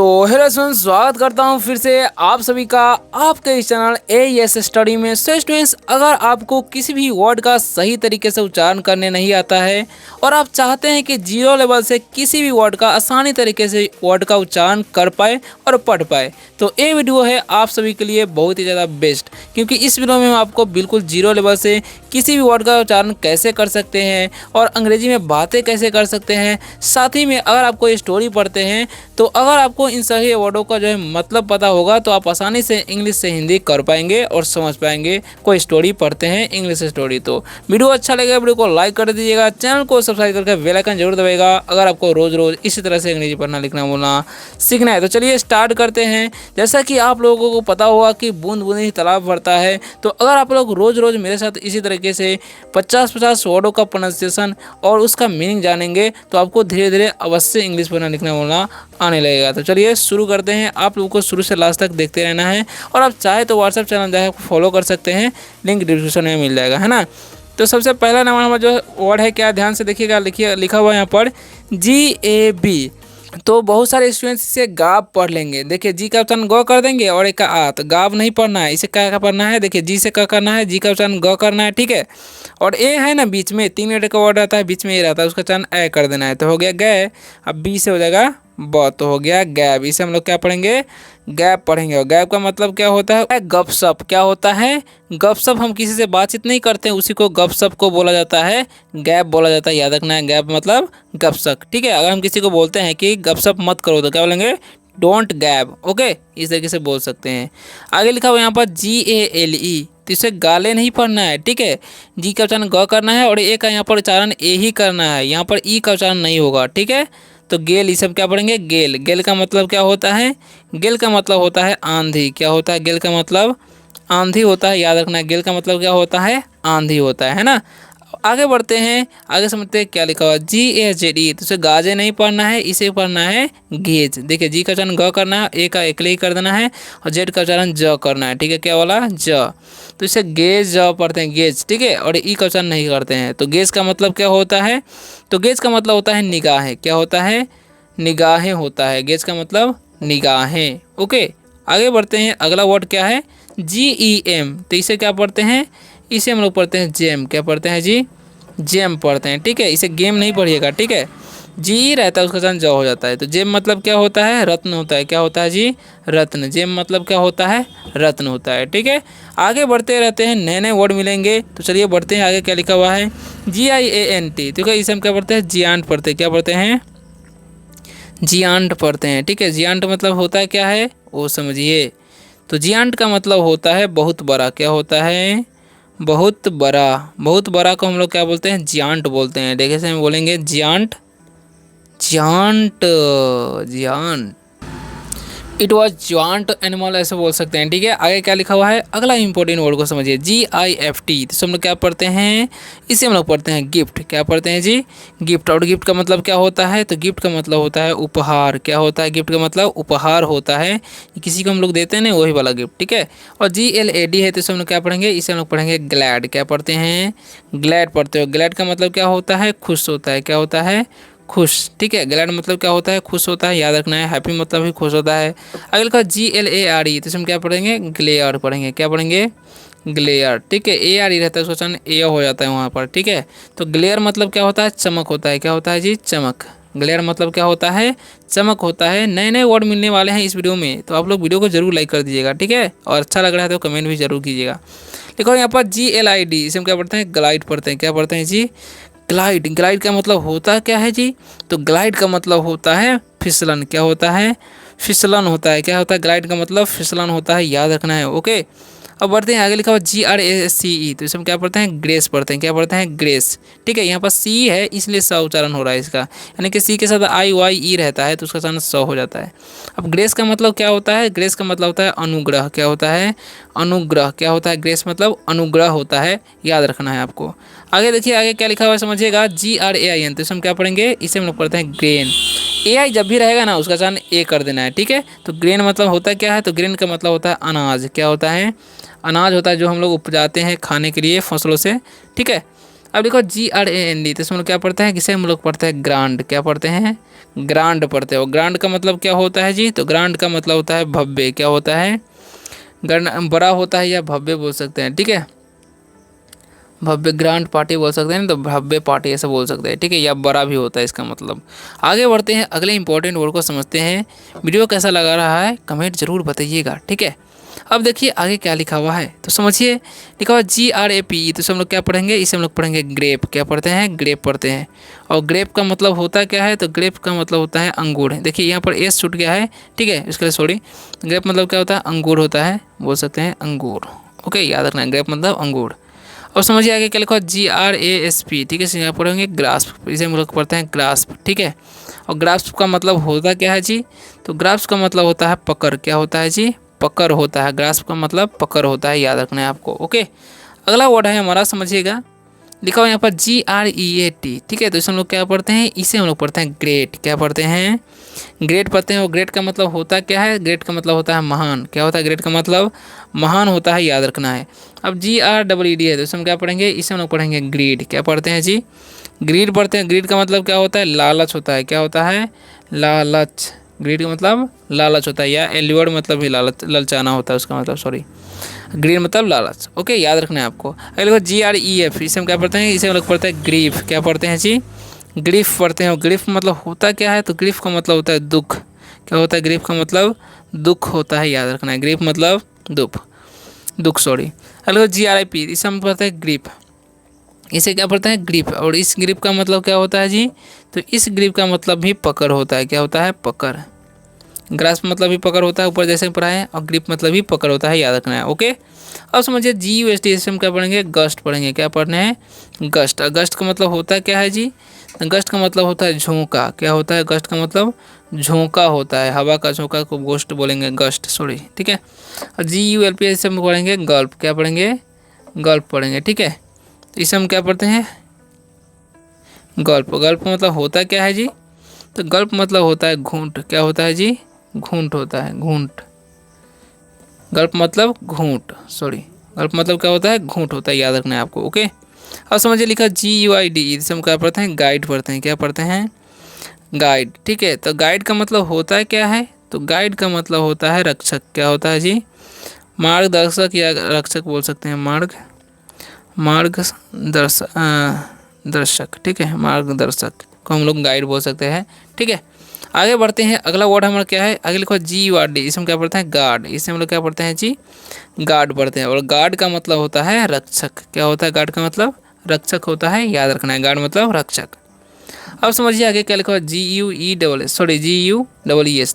Hello students, स्वागत करता हूं फिर से आप सभी का आपके इस चैनल एएस स्टडी में। सो स्टूडेंट्स, अगर आपको किसी भी वर्ड का सही तरीके से उच्चारण करने नहीं आता है और आप चाहते हैं कि जीरो लेवल से किसी भी वर्ड का आसानी तरीके से वर्ड का उच्चारण कर पाए और पढ़ पाए, तो ये वीडियो है आप सभी के लिए बहुत ही ज़्यादा बेस्ट। क्योंकि इस वीडियो में हम आपको बिल्कुल जीरो लेवल से किसी भी वर्ड का उच्चारण कैसे कर सकते हैं और अंग्रेजी में बातें कैसे कर सकते हैं। साथ ही में अगर आप कोई स्टोरी पढ़ते हैं तो अगर आपको इन सभी वर्डों का जो है मतलब पता होगा तो आप आसानी से इंग्लिश से हिंदी कर पाएंगे और समझ पाएंगे। कोई स्टोरी पढ़ते हैं इंग्लिश स्टोरी, तो वीडियो अच्छा लगेगा वीडियो को लाइक कर दीजिएगा, चैनल को सब्सक्राइब करके बेल आइकन जरूर दबाइएगा अगर आपको रोज़ रोज़ इसी तरह से अंग्रेजी पढ़ना लिखना बोलना सीखना है। तो चलिए स्टार्ट करते हैं। जैसा कि आप लोगों को पता होगा कि बूंद बूंद ही तालाब भरता है, तो अगर आप लोग रोज़ रोज़ मेरे साथ इसी तरीके से 50-50 वर्डों का प्रोनाउंसिएशन और उसका मीनिंग जानेंगे तो आपको धीरे धीरे अवश्य इंग्लिश पढ़ना लिखना बोलना आने लगेगा। तो चलिए शुरू करते हैं। आप लोगों को शुरू से लास्ट तक देखते रहना है और आप चाहे तो व्हाट्सएप चैनल जाए फॉलो कर सकते हैं, लिंक डिस्क्रिप्शन में मिल जाएगा, है ना। तो सबसे पहला नंबर हमारा जो वर्ड है, क्या ध्यान से देखिएगा, लिखा हुआ है यहाँ पर GAB। तो बहुत सारे स्टूडेंट्स इसे गाब पढ़ लेंगे। देखिए जी का उच्चारण ग कर देंगे और एक का आ, तो गाब नहीं पढ़ना है, इसे क्या पढ़ना है। देखिए जी से क करना है, जी का उच्चारण ग करना है, ठीक है। और ए है ना बीच में 3 लेटर का वर्ड रहता है, बीच में ए रहता है, उसका उच्चारण ए कर देना है, तो हो गया गए। अब बी से हो जाएगा ब, तो हो गया गैब। इसे हम लोग क्या पढ़ेंगे, गैप पढ़ेंगे। और गैप का मतलब क्या होता है, गपशप। क्या होता है, गपशप। हम किसी से बातचीत नहीं करते हैं, उसी को गपशप को बोला जाता है, गैप बोला जाता है। याद रखना है, गैप मतलब गपशप, ठीक है। अगर हम किसी को बोलते हैं कि गपशप मत करो तो क्या बोलेंगे, डोंट गैब। ओके, इस तरीके से बोल सकते हैं। आगे लिखा हुआ यहाँ पर GALE, तो इसे गाले नहीं पढ़ना है, ठीक है। जी का उच्चारण ग करना है और ए का यहाँ पर उच्चारण ए ही करना है, यहाँ पर ई का उच्चारण नहीं होगा, ठीक है। तो गेल, ये सब क्या पढ़ेंगे, गेल। गेल का मतलब क्या होता है, गेल का मतलब होता है आंधी। क्या होता है, गेल का मतलब आंधी होता है। याद रखना है, गेल का मतलब क्या होता है, आंधी होता है ना। आगे बढ़ते हैं, आगे समझते हैं क्या लिखा हुआ है, GAZE। तो इसे गाजे नहीं पढ़ना है, इसे पढ़ना है गेज। देखिए जी का उच्चारण ग करना है, ए का एकले ही कर देना है और जेड का उच्चारण ज करना है, ठीक है। क्या वाला, ज। तो इसे गेज ज पढ़ते हैं, गेज, ठीक है। और ई का उच्चारण नहीं करते हैं। तो गेज का मतलब क्या होता है, तो गेज का मतलब होता है निगाहें। क्या होता है, निगाहें होता है। गेज का मतलब निगाहें। ओके, आगे बढ़ते हैं। अगला वर्ड क्या है, GEM। तो इसे क्या पढ़ते हैं, इसे हम लोग पढ़ते हैं जेम। क्या पढ़ते हैं जी, जेम पढ़ते हैं, ठीक है। इसे गेम नहीं पढ़िएगा, ठीक है। जी रहता है, उसका उच्चारण ज हो जाता है। तो जेम मतलब क्या होता है, रत्न होता है। क्या होता है जी, रत्न। जेम मतलब क्या होता है, रत्न होता है, ठीक है। आगे बढ़ते रहते हैं, नए नए वर्ड मिलेंगे। तो चलिए बढ़ते हैं आगे। क्या लिखा हुआ है, GIANT। ठीक है, इसे हम क्या पढ़ते हैं, जियांट पढ़ते हैं। क्या पढ़ते हैं, जियांट पढ़ते हैं, ठीक है। जियांट मतलब होता है क्या है, वो समझिए। तो जियांट का मतलब होता है बहुत बड़ा। क्या होता है, बहुत बड़ा। बहुत बड़ा को हम लोग क्या बोलते हैं, जियांट बोलते हैं। देखिए से हम बोलेंगे giant, giant, giant. It was joint animal, ऐसे बोल सकते हैं, ठीक है। आगे क्या लिखा हुआ है, अगला इंपॉर्टेंट वर्ड को समझिए, GIFT। तो हम लोग क्या पढ़ते हैं, इसे हम लोग पढ़ते हैं गिफ्ट। क्या पढ़ते हैं जी, गिफ्ट। और गिफ्ट का मतलब क्या होता है, तो गिफ्ट का मतलब होता है उपहार। क्या होता है, गिफ्ट का मतलब उपहार होता है, किसी को हम लोग देते हैं ना, वही वाला गिफ्ट, ठीक है। और GLAD है, तो इसे हम लोग क्या पढ़ेंगे, इसे हम लोग पढ़ेंगे ग्लैड। क्या पढ़ते हैं, ग्लैड पढ़ते हो। ग्लैड का मतलब क्या होता है, खुश होता है। क्या होता है, खुश, ठीक है। ग्लैड मतलब क्या होता है, खुश होता है। याद रखना है, हैप्पी मतलब भी खुश होता है। अगले लिखा GLARE, तो हम क्या पढ़ेंगे, ग्लेयर पढ़ेंगे। क्या पढ़ेंगे, ग्लेयर, ठीक है। ARE रहता है, उसका उच्चारण ए हो जाता है वहाँ पर, ठीक है। तो ग्लेयर मतलब क्या होता है, चमक होता है। क्या होता है जी, चमक। ग्लेयर मतलब क्या होता है, चमक होता है। नए नए वर्ड मिलने वाले हैं इस वीडियो में, तो आप लोग वीडियो को जरूर लाइक कर दीजिएगा, ठीक है। और अच्छा लग रहा है तो कमेंट भी जरूर कीजिएगा। देखो यहाँ पर GLID, इसे हम क्या पढ़ते हैं, ग्लाइड पढ़ते हैं। क्या पढ़ते हैं जी, ग्लाइड। ग्लाइड का मतलब होता क्या है जी, तो ग्लाइड का मतलब होता है फिसलन। क्या होता है, फिसलन होता है। क्या होता है, ग्लाइड का मतलब फिसलन होता है, याद रखना है। ओके, अब बढ़ते हैं आगे। लिखा हुआ GRACE, तो इसमें क्या पढ़ते हैं, ग्रेस पढ़ते हैं। क्या पढ़ते हैं, ग्रेस, ठीक है। यहाँ पर सी है इसलिए स उच्चारण हो रहा है इसका, यानी कि सी के साथ IYE रहता है तो उसका उच्चारण स हो जाता है। अब ग्रेस का मतलब क्या होता है, ग्रेस का मतलब होता है अनुग्रह। क्या होता है, अनुग्रह। क्या होता है, ग्रेस मतलब अनुग्रह होता है, याद रखना है आपको। आगे देखिए, आगे क्या लिखा हुआ है समझिएगा, GRAIN। तो इसे हम क्या पढ़ेंगे, इसे हम लोग पढ़ते हैं ग्रेन। AI जब भी रहेगा ना उसका उच्चारण ए कर देना है, ठीक है। तो ग्रेन मतलब होता क्या है, तो ग्रेन का मतलब होता है अनाज। क्या होता है, अनाज होता है जो हम लोग उपजाते हैं खाने के लिए फसलों से, ठीक है। अब देखो GRAND, तो इसमें हम लोग क्या पढ़ते हैं, किसे हम लोग पढ़ते हैं ग्रांड। क्या पढ़ते हैं, ग्रांड पढ़ते हो। ग्रांड का मतलब क्या होता है जी? तो ग्रांड का मतलब होता है भव्य। क्या होता है? बड़ा होता है या भव्य बोल सकते हैं, ठीक है। भव्य ग्रांड पार्टी बोल सकते हैं ना, तो भव्य पार्टी ऐसा बोल सकते हैं, ठीक है, या बड़ा भी होता है इसका मतलब। आगे बढ़ते हैं, अगले इंपॉर्टेंट वर्ड को समझते हैं। वीडियो कैसा लगा रहा है कमेंट जरूर बताइएगा, ठीक है। अब देखिए आगे क्या लिखा हुआ है, तो समझिए। लिखा हुआ GRAP, तो हम लोग क्या पढ़ेंगे? इसे हम लोग पढ़ेंगे ग्रेप। क्या पढ़ते हैं? ग्रेप पढ़ते हैं। और ग्रेप का मतलब होता क्या है? तो ग्रेप का मतलब होता है अंगूर। देखिए यहाँ पर एस छूट गया है, ठीक है, इसके लिए सॉरी। ग्रेप मतलब क्या होता है? अंगूर होता है, बोल सकते हैं अंगूर। ओके, याद रखना है, ग्रेप मतलब अंगूर। और समझिए आगे क्या लिखा है? GRASP, ठीक है, यहाँ पढ़ेंगे ग्रास्प। इसे हम लोग पढ़ते हैं ग्रास्प, ठीक है। और ग्रास्प का मतलब होता क्या है जी? तो ग्रास्प का मतलब होता है पकड़। क्या होता है जी? पकड़ होता है। ग्रास्प का मतलब पकड़ होता है, याद रखना है आपको। ओके, अगला वर्ड है हमारा, समझिएगा। लिखा हुआ यहाँ पर GREAT, ठीक है, तो इसे हम लोग क्या पढ़ते हैं? इसे हम लोग पढ़ते हैं ग्रेट। क्या पढ़ते हैं? ग्रेट पढ़ते हैं। और ग्रेट का मतलब होता क्या है? ग्रेट का मतलब होता है महान। क्या होता है? ग्रेट का मतलब महान होता है, याद रखना है। अब GREED है, तो इसे हम क्या पढ़ेंगे? इसे हम लोग पढ़ेंगे ग्रीड। क्या पढ़ते हैं जी? ग्रीड पढ़ते हैं। ग्रीड का मतलब क्या होता है? लालच होता है। क्या होता है? लालच। ग्रीड का मतलब लालच होता है, या एलिवर्ड मतलब भी लालच, ललचाना होता है उसका मतलब, सॉरी। ग्रीन मतलब लालच। ओके, याद रखना है आपको। अगले GREF, इसे हम क्या पढ़ते हैं? इसे हम लोग पढ़ते हैं ग्रीफ। क्या पढ़ते हैं जी? ग्रीफ पढ़ते हैं। और ग्रीफ मतलब होता क्या है? तो ग्रीफ का मतलब होता है दुख। क्या होता है? ग्रीफ का मतलब दुख होता है, याद रखना है। ग्रीफ मतलब दुख, दुख, सॉरी। अगले GRIP, इसे हम पढ़ते हैं ग्रीप। इसे क्या पढ़ते हैं? ग्रिप। और इस ग्रिप का मतलब क्या होता है जी? तो इस ग्रिप का मतलब भी पकड़ होता है। क्या होता है? पकड़। ग्रास्प मतलब भी पकड़ होता है, ऊपर जैसे पढ़ा है, और ग्रिप मतलब भी पकड़ होता है, याद रखना है। ओके, अब समझिए GUST, हम क्या पढ़ेंगे? गस्ट पढ़ेंगे। क्या पढ़ने हैं? गस्ट। गस्ट का मतलब होता क्या है जी? गस्ट का मतलब होता है झोंका। क्या होता है? गस्ट का मतलब झोंका होता है, हवा का झोंका को गोस्ट बोलेंगे, गस्ट, सॉरी, ठीक है। और GULP से हम पढ़ेंगे गल्प। क्या पढ़ेंगे? गल्प पढ़ेंगे, ठीक है। तो इसे हम क्या पढ़ते हैं? गल्प। गल्प मतलब होता क्या है जी? तो गल्प मतलब होता है घूंट। क्या होता है जी? घूंट होता है, घूंट। गल्प मतलब घूंट, सॉरी। गल्प मतलब क्या होता है? घूंट होता है, याद रखना है आपको। ओके, अब समझिए। लिखा GUID, इसे हम क्या पढ़ते हैं? गाइड पढ़ते हैं। क्या पढ़ते हैं? गाइड, ठीक है। तो गाइड का मतलब होता है क्या है? तो गाइड का मतलब होता है रक्षक। क्या होता है जी? मार्गदर्शक या रक्षक बोल सकते हैं। दर्शक, ठीक है, मार्गदर्शक को हम लोग गाइड बोल सकते हैं, ठीक है। आगे बढ़ते हैं, अगला वर्ड हमारा क्या है? आगे लिखो GUARD, इसे हम क्या पढ़ते हैं? गार्ड। इसे हम लोग क्या पढ़ते हैं जी? गार्ड पढ़ते हैं। और गार्ड का मतलब होता है रक्षक। क्या होता है? गार्ड का मतलब रक्षक होता है, याद रखना है। गार्ड मतलब रक्षक। अब समझिए आगे क्या लिखा हुआ? GUES,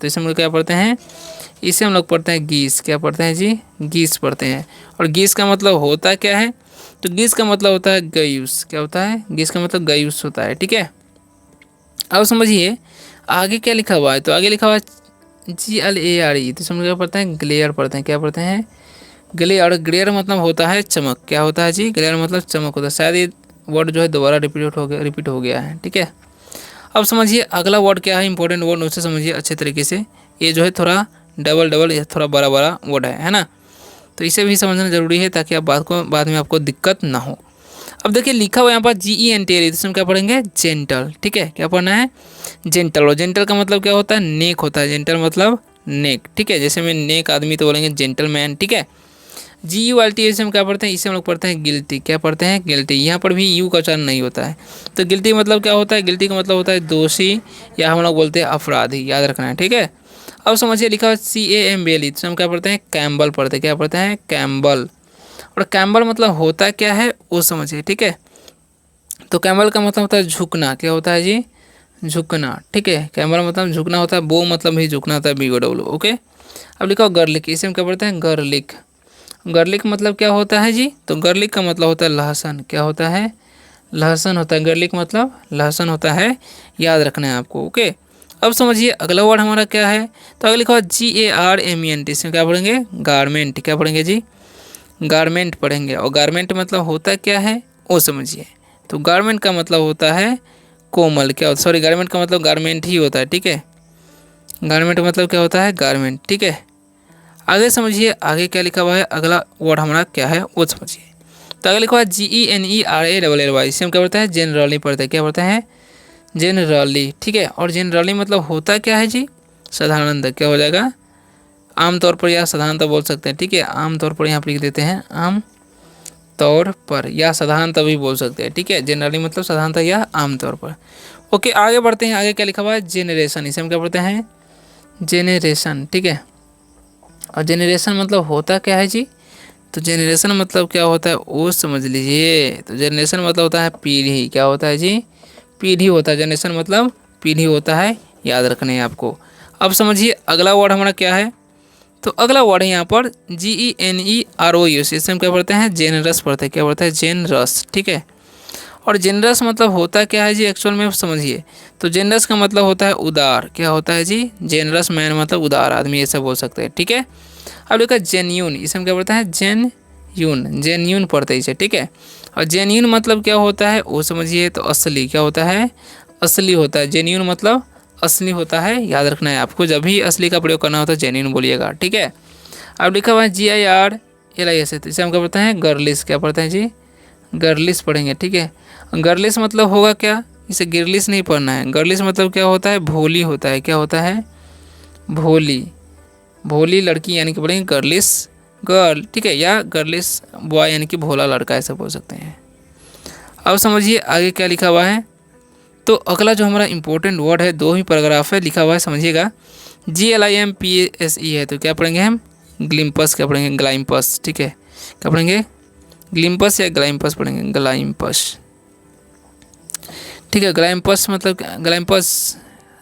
तो इसे हम लोग क्या पढ़ते हैं? इसे हम लोग पढ़ते हैं गीस। क्या पढ़ते हैं जी? गीस पढ़ते हैं। और गीस का मतलब होता क्या है? तो गीस का मतलब होता है गयूस। क्या होता है? गीस का मतलब गयूस होता है, ठीक है। अब समझिए आगे क्या लिखा हुआ है, तो आगे लिखा हुआ है GLARE, तो हम लोग क्या पढ़ते हैं? ग्लेयर पढ़ते हैं। क्या पढ़ते हैं? ग्लेयर। ग्लेयर मतलब होता है चमक। क्या होता है जी? ग्लेयर मतलब चमक होता है। शायद ये वर्ड जो है दोबारा रिपीट हो गया है, ठीक है। अब समझिए अगला वर्ड क्या है, इंपॉर्टेंट वर्ड, उससे समझिए अच्छे तरीके से। ये जो है थोड़ा डबल ये थोड़ा बड़ा बड़ा वर्ड है ना, तो इसे भी समझना जरूरी है, ताकि आप बाद में आपको दिक्कत ना हो। अब देखिए लिखा हुआ यहाँ पर GENTL, इसमें क्या पढ़ेंगे? जेंटल, ठीक है। क्या पढ़ना है? जेंटल। और जेंटल का मतलब क्या होता है? नेक होता है। जेंटल मतलब नेक, ठीक है। जैसे में नेक आदमी तो बोलेंगे जेंटलमैन, ठीक है। GULT, इसे हम क्या पढ़ते हैं? इसे हम लोग पढ़ते हैं गिल्टी। क्या पढ़ते हैं? गिल्टी। यहाँ पर भी यू का उच्चारण नहीं होता है। तो गिल्टी मतलब क्या होता है? गिल्टी का मतलब होता है दोषी, या हम लोग बोलते हैं अपराधी, याद रखना है, ठीक है। अब समझिए लिखा है CAMBLE, तो हम क्या पढ़ते हैं? कैम्बल पढ़ते हैं। क्या पढ़ते हैं? कैम्बल। और कैम्बल मतलब होता क्या है वो समझिए, ठीक है। तो कैम्बल का मतलब होता है झुकना। क्या होता है जी? झुकना, ठीक है। कैम्बल मतलब झुकना होता है। बो मतलब भी झुकना होता है, BOW, ओके। अब लिखा गर्लिक, इसे हम क्या पढ़ते हैं? गर्लिक। गर्लिक मतलब क्या होता है जी? तो गर्लिक का मतलब होता है लहसुन। क्या होता है? लहसुन होता है। गर्लिक मतलब लहसुन होता है, याद रखना है आपको, ओके। अब समझिए अगला वर्ड हमारा क्या है, तो अगला लिखा GARMENT, इसमें क्या पढ़ेंगे? गारमेंट। क्या पढ़ेंगे जी? गारमेंट पढ़ेंगे। और गारमेंट मतलब होता क्या है वो समझिए। तो गारमेंट का मतलब होता है कोमल। क्या होता, सॉरी, गारमेंट का मतलब गारमेंट ही होता है, ठीक है। गारमेंट का मतलब क्या होता है? गारमेंट, ठीक है। आगे समझिए आगे क्या लिखा हुआ है, अगला वर्ड हमारा क्या है वो समझिए। तो आगे लिखा हुआ है GENERALLY, इसे हम क्या पढ़ते हैं? जनरली पढ़ते हैं। क्या पढ़ते हैं? जनरली, ठीक है। और जनरली मतलब होता क्या है जी, साधारणतः, क्या हो जाएगा, आमतौर पर या साधारणतः बोल सकते हैं, ठीक है। आमतौर पर यहाँ पर लिख देते हैं, आम तौर पर या साधारणतः भी बोल सकते हैं, ठीक है। जनरली मतलब साधारणतः या आमतौर पर। ओके, आगे बढ़ते हैं। आगे क्या लिखा हुआ है, जेनरेशन, इसे हम क्या पढ़ते हैं, जेनरेशन, ठीक है। और जेनरेशन मतलब होता क्या है जी, तो जेनरेशन मतलब क्या होता है वो समझ लीजिए। तो जेनरेशन मतलब होता है पीढ़ी, क्या होता है जी, पीढ़ी होता है। जनरेशन मतलब पीढ़ी होता है, याद रखने हैं आपको। अब समझिए अगला वर्ड हमारा क्या है, तो अगला वर्ड है यहाँ पर GENEROUS, इसे हम क्या पढ़ते हैं, जेनरस पढ़ते हैं, क्या पढ़ते हैं, जेनरस, ठीक है। और जेनरस मतलब होता क्या है जी, एक्चुअल में समझिए। तो जेनरस का मतलब होता है उदार, क्या होता है जी, जेनरस मैन मतलब उदार आदमी, ऐसा बोल सकते हैं, ठीक है। अब देखा जेन्यून, इसे हम क्या पढ़ते हैं, जेन्यून, जेन्यून पढ़ते हैं इसे, ठीक है। और जेन्यून मतलब क्या होता है वो समझिए, तो असली, क्या होता है, असली होता है। जेन्यून मतलब असली होता है, याद रखना है आपको। जब भी असली का प्रयोग करना होता है जेन्यून बोलिएगा, ठीक है। अब लिखा हुआ है GIRLIS, तो इसे हम क्या पढ़ते हैं, गर्लिश, क्या पढ़ते हैं जी, गर्लिश पढ़ेंगे, ठीक है। गर्लिश मतलब होगा क्या, इसे गिरलिश नहीं पढ़ना है। गर्लिश मतलब क्या होता है, भोली होता है, क्या होता है, भोली, भोली लड़की यानी कि पढ़ेंगे गर्लिश गर्ल, ठीक है। या गर्लिश बॉय यानी कि भोला लड़का, ऐसा बोल सकते हैं। अब समझिए आगे क्या लिखा हुआ है, तो अगला जो हमारा इंपॉर्टेंट वर्ड है, 2 ही पैराग्राफ है, लिखा हुआ है, समझिएगा। GLIMPSE है, तो क्या पढ़ेंगे हम, ग्लिम्पस, क्या पढ़ेंगे, ग्लाइम्पस, ठीक है। क्या पढ़ेंगे, ग्लिम्पस या ग्लाइम्पस पढ़ेंगे, ग्लाइम्पस, ठीक है। ग्लाइम्पस मतलब ग्लाइम्पस,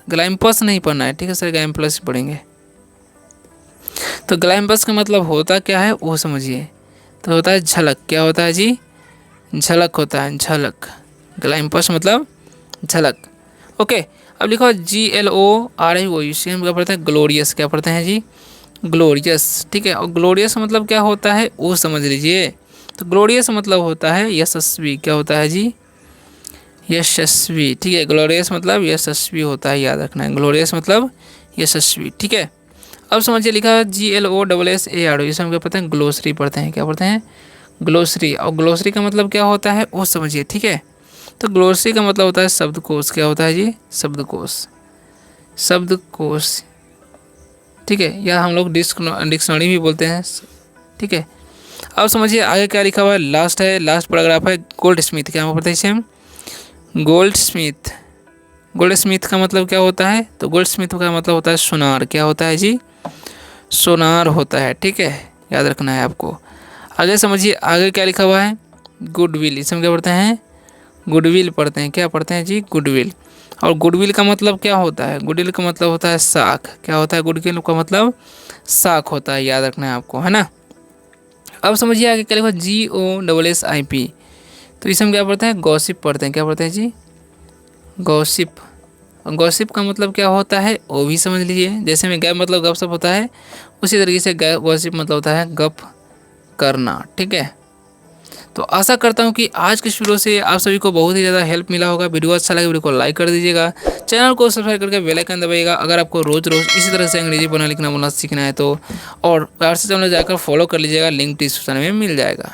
ग्लाइम्पस नहीं पढ़ना है, ठीक है सर, ग्लाइम्पस पढ़ेंगे। तो ग्लाइम्पस का मतलब होता क्या है वो समझिए, तो होता है झलक, क्या होता है जी, झलक होता है, झलक। ग्लाइम्पस मतलब झलक। ओके, अब लिखो GLORIOUS, हम क्या पढ़ते हैं, ग्लोरियस, क्या पढ़ते हैं जी, ग्लोरियस, ठीक है। और ग्लोरियस मतलब क्या होता है वो समझ लीजिए। तो ग्लोरियस मतलब होता है यशस्वी, क्या होता है जी, यशस्वी, ठीक है। ग्लोरियस मतलब यशस्वी होता है, याद रखना है, ग्लोरियस मतलब यशस्वी, ठीक है। अब समझिए लिखा है GLOSSARO, इसे हम क्या पढ़ते हैं, ग्लोसरी पढ़ते हैं, क्या पढ़ते हैं, ग्लोसरी। और ग्लोसरी का मतलब क्या होता है वो समझिए, ठीक है। तो ग्लोसरी का मतलब होता है शब्दकोश, क्या होता है जी, शब्दकोश, शब्दकोश, ठीक है। या हम लोग डिक्शनरी भी बोलते हैं, ठीक है। अब समझिए आगे क्या लिखा हुआ है, लास्ट है, लास्ट पैराग्राफ है, गोल्ड स्मिथ, क्या हम पढ़ते हैं इसे हम, गोल्ड स्मिथ। गोल्ड स्मिथ का मतलब क्या होता है, तो गोल्ड स्मिथ का मतलब होता है सोनार, क्या होता है जी, सोनार होता है, ठीक है, याद रखना है आपको। आगे समझिए आगे क्या लिखा हुआ है, गुडविल, इसे हम क्या पढ़ते हैं, गुडविल पढ़ते हैं, क्या पढ़ते हैं जी, गुडविल। और गुडविल का मतलब क्या होता है, गुडविल का मतलब होता है साख, क्या होता है, गुडविल का मतलब साख होता है, याद रखना है आपको, है ना। अब समझिए आगे क्या लिखा है, GOSSIP, तो इसे हम क्या पढ़ते हैं, गॉसिप पढ़ते हैं, क्या पढ़ते हैं जी, गॉसिप। गॉसिप का मतलब क्या होता है वो भी समझ लीजिए। जैसे में गैप मतलब गपशप होता है, उसी तरीके से गॉसिप मतलब होता है गप करना, ठीक है। तो आशा करता हूँ कि आज के वीडियो से आप सभी को बहुत ही ज़्यादा हेल्प मिला होगा। वीडियो अच्छा लगे वीडियो को लाइक कर दीजिएगा, चैनल को सब्सक्राइब करके बेल आइकन दबाइएगा अगर आपको रोज़ रोज़ इसी तरह से अंग्रेजी पढ़ना लिखना बोलना सीखना है तो। और व्हाट्सएप चैनल जाकर फॉलो कर लीजिएगा, लिंक डिस्क्रिप्शन में मिल जाएगा।